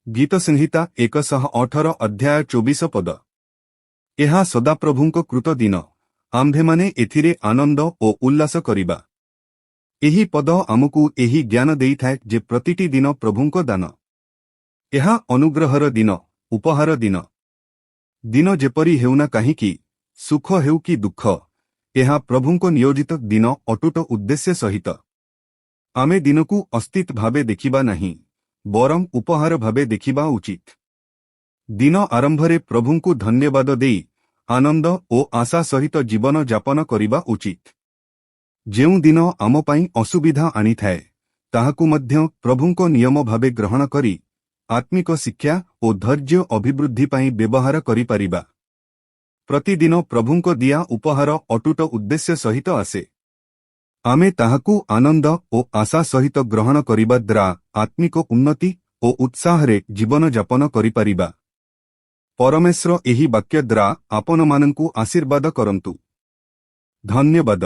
गीत संहिता 118 अध्याय 24 पद। एहा सदाप्रभुंक कृत दिन, आम्भेमाने एथिरे आनंद ओ उल्लास करिबा। एही पद आमकु एही ज्ञान देइथाए जे प्रतिटी दिन प्रभुंक दान। एहा अनुग्रहर दिन, उपहार दिन। दिन जेपरि हेउना काहिंकी, सुख हेउ कि दुख, एहा प्रभुंक नियोजित दिन अटूट उद्देश्य सहित। आमे दिनकु अस्तित भावे देखिबा नहीं, बरम उपहार भावे देखिबा उचित। दिन आरंभरे प्रभुंकु धन्यवाद देई आनंद ओ आशा सहित जीवन जापन करिबा उचित। जेउ दिन आम पई असुविधा आनी थाए, ताहाकु मध्य प्रभुंक नियम भावे ग्रहण करी आत्मिक शिक्षा ओ धैर्य अभिवृद्धि पई व्यवहार करि परिबा। प्रतिदिन प्रभुंक दिया उपहार अटूट उद्देश्य सहित आसे। आमे ताहाकु आनंद ओ आशा सहित ग्रहण करिबा द्वारा आत्मिक उन्नति ओ उत्साहरे जीवन जापन करि परिबा। परमेश्वर एही वाक्य द्वारा आपनमानंकु आशीर्वाद करंतु। धन्यवाद।